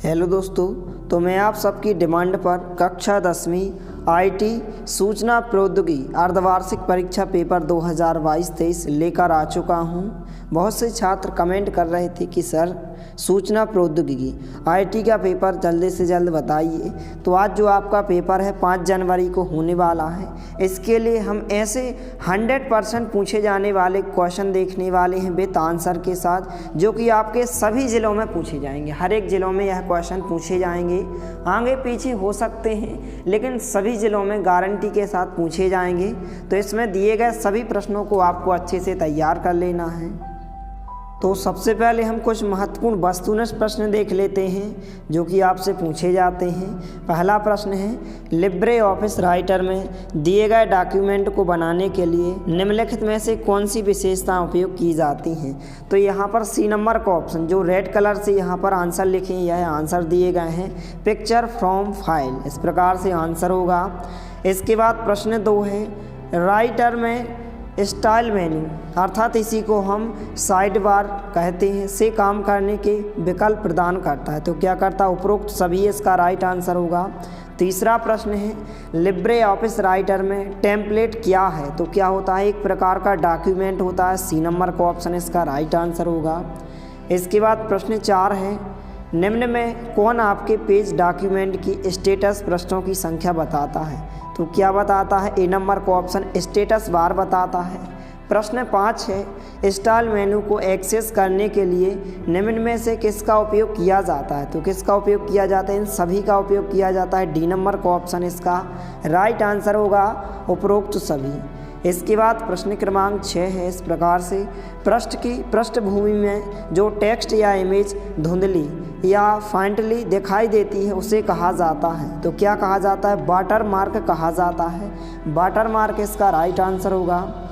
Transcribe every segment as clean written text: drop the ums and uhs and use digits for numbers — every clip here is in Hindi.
हेलो दोस्तों, तो मैं आप सबकी डिमांड पर कक्षा 10वीं आईटी सूचना प्रौद्योगिकी अर्धवार्षिक परीक्षा पेपर 2022-23 लेकर आ चुका हूं। बहुत से छात्र कमेंट कर रहे थे कि सर सूचना प्रौद्योगिकी आईटी का पेपर जल्दी से जल्द बताइए। तो आज जो आपका पेपर है 5 जनवरी को होने वाला है, इसके लिए हम ऐसे 100% पूछे जाने वाले क्वेश्चन देखने वाले हैं विद आंसर के साथ, जो कि आपके सभी ज़िलों में पूछे जाएंगे। हर एक ज़िलों में यह क्वेश्चन पूछे जाएंगे, आगे पीछे हो सकते हैं लेकिन सभी ज़िलों में गारंटी के साथ पूछे जाएंगे। तो इसमें दिए गए सभी प्रश्नों को आपको अच्छे से तैयार कर लेना है। तो सबसे पहले हम कुछ महत्वपूर्ण वस्तुनिष्ठ प्रश्न देख लेते हैं जो कि आपसे पूछे जाते हैं। पहला प्रश्न है, लिब्रे ऑफिस राइटर में दिए गए डॉक्यूमेंट को बनाने के लिए निम्नलिखित में से कौन सी विशेषताएं उपयोग की जाती हैं। तो यहाँ पर सी नंबर का ऑप्शन जो रेड कलर से यहाँ पर आंसर लिखे यह आंसर दिए गए हैं, पिक्चर फ्रॉम फाइल, इस प्रकार से आंसर होगा। इसके बाद प्रश्न 2 है, राइटर में स्टाइल मेन्यू अर्थात इसी को हम साइड बार कहते हैं से काम करने के विकल्प प्रदान करता है। तो क्या करता है, उपरोक्त सभी, इसका राइट आंसर होगा। तीसरा प्रश्न है, लिब्रे ऑफिस राइटर में टेम्पलेट क्या है। तो क्या होता है, एक प्रकार का डॉक्यूमेंट होता है, सी नंबर का ऑप्शन इसका राइट आंसर होगा। इसके बाद प्रश्न 4 है, निम्न में कौन आपके पेज डॉक्यूमेंट की स्टेटस पृष्ठों की संख्या बताता है। तो क्या बताता है, ए नंबर का ऑप्शन स्टेटस बार बताता है। प्रश्न 5 है, स्टाइल मेनू को एक्सेस करने के लिए निम्न में से किसका उपयोग किया जाता है। तो किसका उपयोग किया जाता है, इन सभी का उपयोग किया जाता है, डी नंबर का ऑप्शन इसका राइट आंसर होगा, उपरोक्त सभी। इसके बाद प्रश्न क्रमांक 6 है इस प्रकार से, पृष्ठ की पृष्ठभूमि में जो टेक्स्ट या इमेज धुंधली या फाइंटली दिखाई देती है उसे कहा जाता है। तो क्या कहा जाता है, वाटर मार्क कहा जाता है, वाटर मार्क इसका राइट आंसर होगा।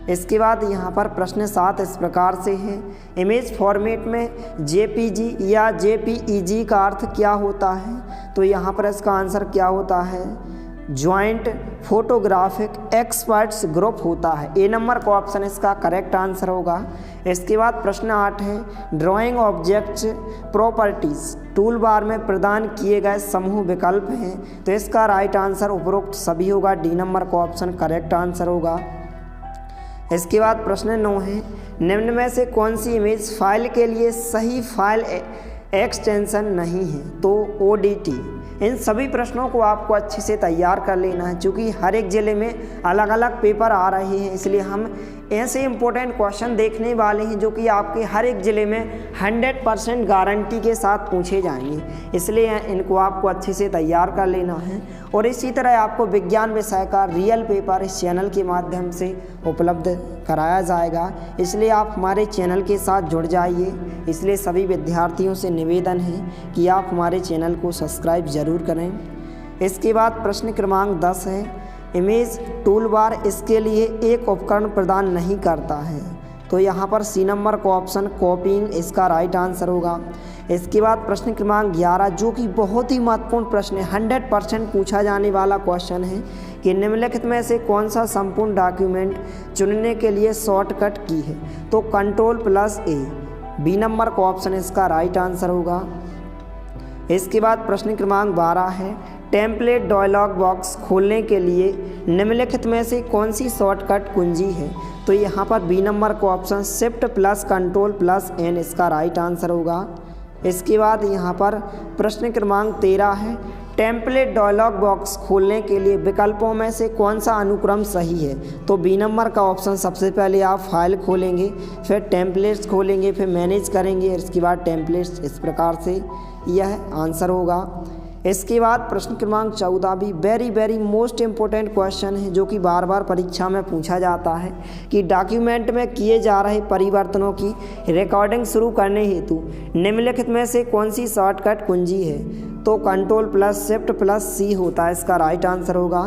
इसके बाद यहाँ पर प्रश्न 7 इस प्रकार से है, इमेज फॉर्मेट में जेपीजी या जेपीईजी का अर्थ क्या होता है। तो यहाँ पर इसका आंसर क्या होता है, ज्वाइंट फोटोग्राफिक एक्सपर्ट्स ग्रुप होता है, ए नंबर का ऑप्शन इसका करेक्ट आंसर होगा। इसके बाद प्रश्न 8 है, drawing objects properties tool bar में प्रदान किए गए समूह विकल्प हैं। तो इसका राइट आंसर उपरोक्त सभी होगा, डी नंबर का ऑप्शन करेक्ट आंसर होगा। इसके बाद प्रश्न 9 है, निम्न में से कौन सी इमेज फाइल के लिए सही फाइल एक्सटेंशन नहीं है। तो ODT। इन सभी प्रश्नों को आपको अच्छे से तैयार कर लेना है, क्योंकि हर एक ज़िले में अलग अलग पेपर आ रहे हैं, इसलिए हम ऐसे इंपॉर्टेंट क्वेश्चन देखने वाले हैं जो कि आपके हर एक ज़िले में 100% गारंटी के साथ पूछे जाएंगे, इसलिए इनको आपको अच्छे से तैयार कर लेना है। और इसी तरह आपको विज्ञान विषय का रियल पेपर इस चैनल के माध्यम से उपलब्ध कराया जाएगा, इसलिए आप हमारे चैनल के साथ जुड़ जाइए। इसलिए सभी विद्यार्थियों से निवेदन है कि आप हमारे चैनल को सब्सक्राइब ज़रूर करें। इसके बाद प्रश्न क्रमांक 10 है, इमेज टूल बार इसके लिए एक उपकरण प्रदान नहीं करता है। तो यहाँ पर सी नंबर का ऑप्शन कॉपिंग इसका राइट आंसर होगा। इसके बाद प्रश्न क्रमांक 11 जो कि बहुत ही महत्वपूर्ण प्रश्न है, 100% पूछा जाने वाला क्वेश्चन है कि निम्नलिखित में से कौन सा संपूर्ण डॉक्यूमेंट चुनने के लिए शॉर्टकट की है। तो Ctrl+A, बी नंबर का ऑप्शन इसका राइट आंसर होगा। इसके बाद प्रश्न क्रमांक 12 है, टेम्पलेट डायलॉग बॉक्स खोलने के लिए निम्नलिखित में से कौन सी शॉर्टकट कुंजी है। तो यहाँ पर बी नंबर का ऑप्शन Shift+Ctrl+N इसका राइट आंसर होगा। इसके बाद यहाँ पर प्रश्न क्रमांक 13 है, टेम्पलेट डायलॉग बॉक्स खोलने के लिए विकल्पों में से कौन सा अनुक्रम सही है। तो बी नंबर का ऑप्शन, सबसे पहले आप फाइल खोलेंगे, फिर टेम्पलेट्स खोलेंगे, फिर मैनेज करेंगे, इसके बाद टेम्पलेट्स, इस प्रकार से यह आंसर होगा। इसके बाद प्रश्न क्रमांक 14 भी वेरी मोस्ट इम्पोर्टेंट क्वेश्चन है जो कि बार बार परीक्षा में पूछा जाता है कि डॉक्यूमेंट में किए जा रहे परिवर्तनों की रिकॉर्डिंग शुरू करने हेतु निम्नलिखित में से कौन सी शॉर्टकट कुंजी है। तो Ctrl+Shift+C होता है, इसका राइट आंसर होगा।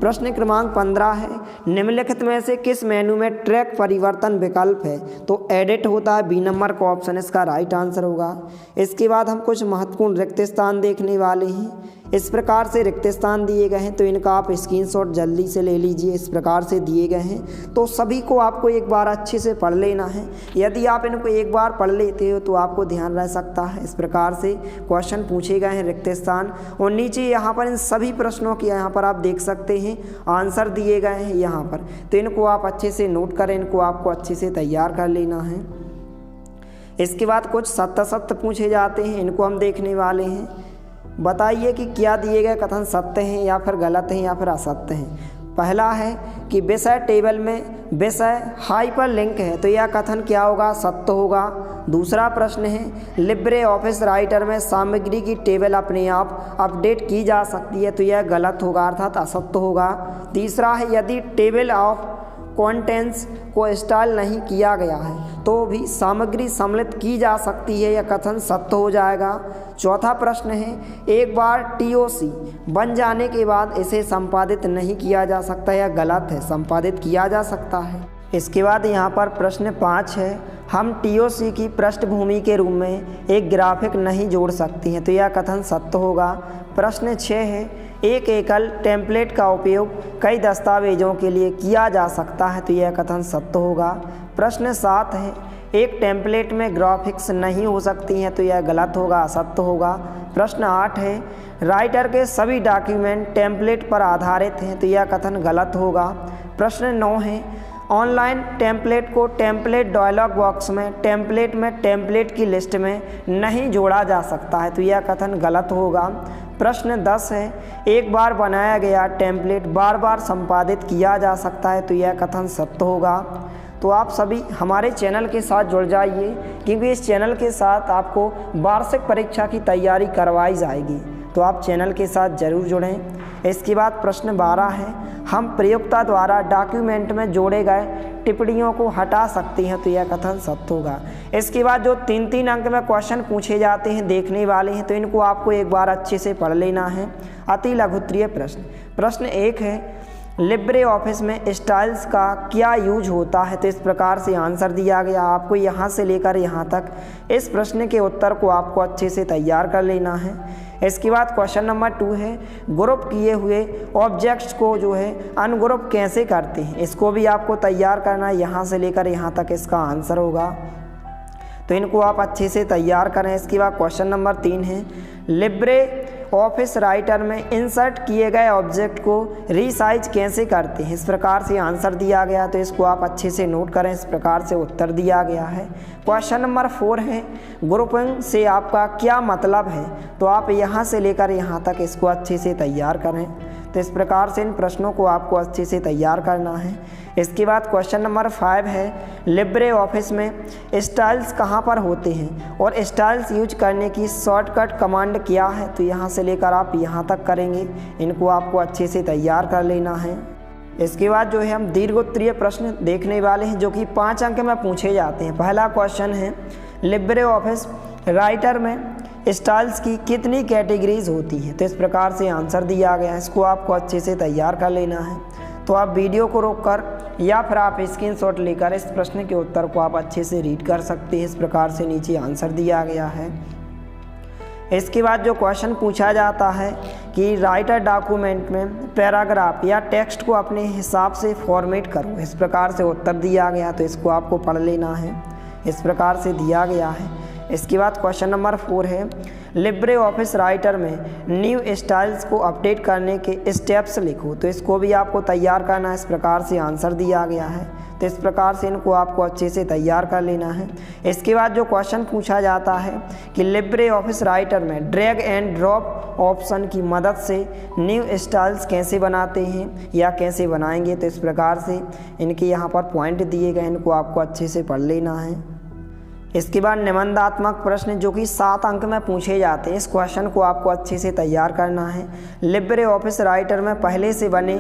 प्रश्न क्रमांक 15 है, निम्नलिखित में से किस मेनू में ट्रैक परिवर्तन विकल्प है। तो एडिट होता है, बी नंबर का ऑप्शन इसका राइट आंसर होगा। इसके बाद हम कुछ महत्वपूर्ण रिक्त स्थान देखने वाले हैं। इस प्रकार से रिक्त स्थान दिए गए हैं, तो इनका आप स्क्रीनशॉट जल्दी से ले लीजिए। इस प्रकार से दिए गए हैं, तो सभी को आपको एक बार अच्छे से पढ़ लेना है। यदि आप इनको एक बार पढ़ लेते हो तो आपको ध्यान रह सकता है। इस प्रकार से क्वेश्चन पूछे गए हैं रिक्त स्थान, और नीचे यहाँ पर इन सभी प्रश्नों के यहाँ पर आप देख सकते हैं आंसर दिए गए हैं यहाँ पर, तो इनको आप अच्छे से नोट करें, इनको आपको अच्छे से तैयार कर लेना है। इसके बाद कुछ सत्य पूछे जाते हैं, इनको हम देखने वाले हैं। बताइए कि क्या दिए गए कथन सत्य हैं या फिर गलत हैं या फिर असत्य हैं। पहला है कि विषय टेबल में विषय हाइपरलिंक है, तो यह कथन क्या होगा, सत्य होगा। दूसरा प्रश्न है लिब्रे ऑफिस राइटर में सामग्री की टेबल अपने आप अपडेट की जा सकती है, तो यह गलत होगा अर्थात असत्य होगा। तीसरा है यदि टेबल ऑफ कंटेंट्स को स्टाइल नहीं किया गया है तो भी सामग्री सम्मिलित की जा सकती है, यह कथन सत्य हो जाएगा। चौथा प्रश्न है एक बार TOC बन जाने के बाद इसे संपादित नहीं किया जा सकता, यह गलत है, संपादित किया जा सकता है। इसके बाद यहाँ पर प्रश्न 5 है हम TOC की पृष्ठभूमि के रूप में एक ग्राफिक नहीं जोड़ सकती हैं, तो यह कथन सत्य होगा। प्रश्न 6 है एक एकल टेम्पलेट का उपयोग कई दस्तावेजों के लिए किया जा सकता है, तो यह कथन सत्य होगा। प्रश्न 7 है एक टेम्पलेट में ग्राफिक्स नहीं हो सकती हैं, तो यह गलत होगा, असत्य होगा। प्रश्न 8 है राइटर के सभी डॉक्यूमेंट टेम्पलेट पर आधारित हैं, तो यह कथन गलत होगा। प्रश्न 9 है ऑनलाइन टेम्पलेट को टेम्पलेट डायलॉग बॉक्स में टेम्पलेट की लिस्ट में नहीं जोड़ा जा सकता है, तो यह कथन गलत होगा। प्रश्न 10 है एक बार बनाया गया टेम्पलेट बार बार संपादित किया जा सकता है, तो यह कथन सत्य होगा। तो आप सभी हमारे चैनल के साथ जुड़ जाइए, क्योंकि इस चैनल के साथ आपको वार्षिक परीक्षा की तैयारी करवाई जाएगी, तो आप चैनल के साथ ज़रूर जुड़ें। इसके बाद प्रश्न 12 है हम प्रयोक्ता द्वारा डॉक्यूमेंट में जोड़े गए टिप्पणियों को हटा सकते हैं, तो यह कथन सत्य होगा। इसके बाद जो 3-3 अंक में क्वेश्चन पूछे जाते हैं देखने वाले हैं, तो इनको आपको एक बार अच्छे से पढ़ लेना है। अति लघुत्तरीय प्रश्न। प्रश्न 1 है लिब्रे ऑफिस में स्टाइल्स का क्या यूज होता है, तो इस प्रकार से आंसर दिया गया। आपको यहाँ से लेकर यहाँ तक इस प्रश्न के उत्तर को आपको अच्छे से तैयार कर लेना है। इसके बाद क्वेश्चन नंबर 2 है ग्रुप किए हुए ऑब्जेक्ट्स को जो है अनग्रुप कैसे करते हैं, इसको भी आपको तैयार करना है। यहाँ से लेकर यहाँ तक इसका आंसर होगा, तो इनको आप अच्छे से तैयार करें। इसके बाद क्वेश्चन नंबर 3 है लिब्रे ऑफिस राइटर में इंसर्ट किए गए ऑब्जेक्ट को रीसाइज कैसे करते हैं, इस प्रकार से आंसर दिया गया, तो इसको आप अच्छे से नोट करें। इस प्रकार से उत्तर दिया गया है। क्वेश्चन नंबर 4 है ग्रुपिंग से आपका क्या मतलब है, तो आप यहाँ से लेकर यहाँ तक इसको अच्छे से तैयार करें। तो इस प्रकार से इन प्रश्नों को आपको अच्छे से तैयार करना है। इसके बाद क्वेश्चन नंबर 5 है लिब्रे ऑफिस में स्टाइल्स कहाँ पर होते हैं और स्टाइल्स यूज करने की शॉर्टकट कमांड क्या है, तो यहाँ से लेकर आप यहाँ तक करेंगे। इनको आपको अच्छे से तैयार कर लेना है। इसके बाद जो है हम दीर्घोत्तरीय प्रश्न देखने वाले हैं, जो कि 5 अंक में पूछे जाते हैं। पहला क्वेश्चन है लिब्रे ऑफिस राइटर में स्टाइल्स की कितनी कैटेगरीज होती हैं, तो इस प्रकार से आंसर दिया गया है। इसको आपको अच्छे से तैयार कर लेना है। तो आप वीडियो को रोककर या फिर आप स्क्रीनशॉट लेकर इस प्रश्न के उत्तर को आप अच्छे से रीड कर सकते हैं। इस प्रकार से नीचे आंसर दिया गया है। इसके बाद जो क्वेश्चन पूछा जाता है कि राइटर डॉक्यूमेंट में पैराग्राफ या टेक्स्ट को अपने हिसाब से फॉर्मेट करो, इस प्रकार से उत्तर दिया गया, तो इसको आपको पढ़ लेना है। इस प्रकार से दिया गया है। इसके बाद क्वेश्चन नंबर 4 है लिब्रे ऑफिस राइटर में न्यू स्टाइल्स को अपडेट करने के स्टेप्स लिखो, तो इसको भी आपको तैयार करना है। इस प्रकार से आंसर दिया गया है, तो इस प्रकार से इनको आपको अच्छे से तैयार कर लेना है। इसके बाद जो क्वेश्चन पूछा जाता है कि लिब्रे ऑफिस राइटर में ड्रैग एंड ड्रॉप ऑप्शन की मदद से न्यू स्टाइल्स कैसे बनाते हैं या कैसे बनाएंगे, तो इस प्रकार से इनके यहाँ पर पॉइंट दिए गए, इनको आपको अच्छे से पढ़ लेना है। इसके बाद निबंधात्मक प्रश्न जो कि 7 अंक में पूछे जाते हैं, इस क्वेश्चन को आपको अच्छे से तैयार करना है। लिब्रे ऑफिस राइटर में पहले से बने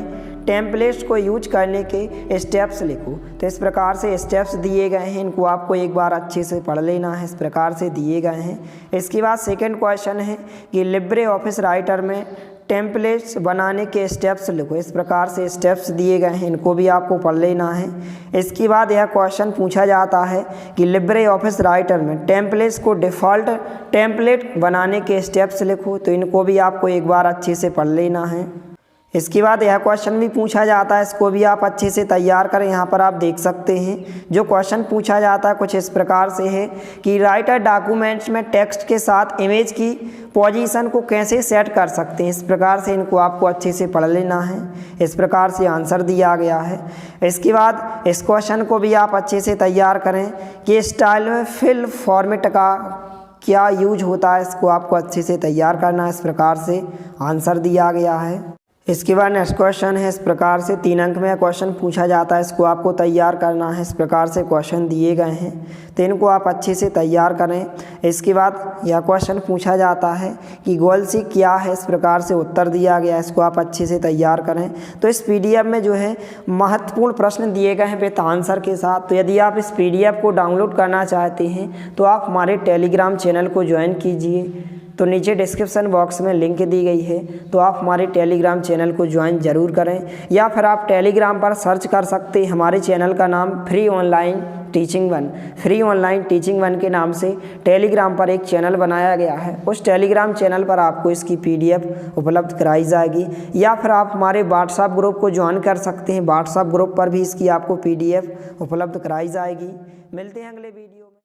टेम्पलेट्स को यूज करने के स्टेप्स लिखो, तो इस प्रकार से स्टेप्स दिए गए हैं, इनको आपको एक बार अच्छे से पढ़ लेना है। इस प्रकार से दिए गए हैं। इसके बाद सेकंड क्वेश्चन है कि लिब्रे ऑफिस राइटर में टेम्पलेट्स बनाने के स्टेप्स लिखो। इस प्रकार से स्टेप्स दिए गए हैं, इनको भी आपको पढ़ लेना है। इसके बाद यह क्वेश्चन पूछा जाता है कि लिब्रे ऑफिस राइटर में टेम्पलेट्स को डिफ़ॉल्ट टेम्पलेट बनाने के स्टेप्स लिखो। तो इनको भी आपको एक बार अच्छे से पढ़ लेना है। इसके बाद यह क्वेश्चन भी पूछा जाता है, इसको भी आप अच्छे से तैयार करें। यहाँ पर आप देख सकते हैं जो क्वेश्चन पूछा जाता है कुछ इस प्रकार से है कि राइटर डॉक्यूमेंट्स में टेक्स्ट के साथ इमेज की पोजीशन को कैसे सेट कर सकते हैं। इस प्रकार से इनको आपको अच्छे से पढ़ लेना है। इस प्रकार से आंसर दिया गया है। इसके बाद इस क्वेश्चन को भी आप अच्छे से तैयार करें कि स्टाइल में फिल फॉर्मेट का क्या यूज होता है, इसको आपको अच्छे से तैयार करना है। इस प्रकार से आंसर दिया गया है। इसके बाद नेक्स्ट क्वेश्चन है इस प्रकार से 3 अंक में क्वेश्चन पूछा जाता है, इसको आपको तैयार करना है। इस प्रकार से क्वेश्चन दिए गए हैं तो इनको आप अच्छे से तैयार करें। इसके बाद यह क्वेश्चन पूछा जाता है कि गोल्सी क्या है, इस प्रकार से उत्तर दिया गया है, इसको आप अच्छे से तैयार करें। तो इस पीडीएफ में जो है महत्वपूर्ण प्रश्न दिए गए हैं विद आंसर के साथ। तो यदि आप इस पीडीएफ को डाउनलोड करना चाहते हैं तो आप हमारे टेलीग्राम चैनल को ज्वाइन कीजिए। तो नीचे डिस्क्रिप्शन बॉक्स में लिंक दी गई है, तो आप हमारे टेलीग्राम चैनल को ज्वाइन ज़रूर करें। या फिर आप टेलीग्राम पर सर्च कर सकते हैं, हमारे चैनल का नाम free online teaching 1, free online teaching 1 के नाम से टेलीग्राम पर एक चैनल बनाया गया है। उस टेलीग्राम चैनल पर आपको इसकी पीडीएफ उपलब्ध कराई जाएगी। या फिर आप हमारे व्हाट्सएप ग्रुप को ज्वाइन कर सकते हैं, व्हाट्सएप ग्रुप पर भी इसकी आपको पीडीएफ उपलब्ध कराई जाएगी। मिलते हैं अगले वीडियो में।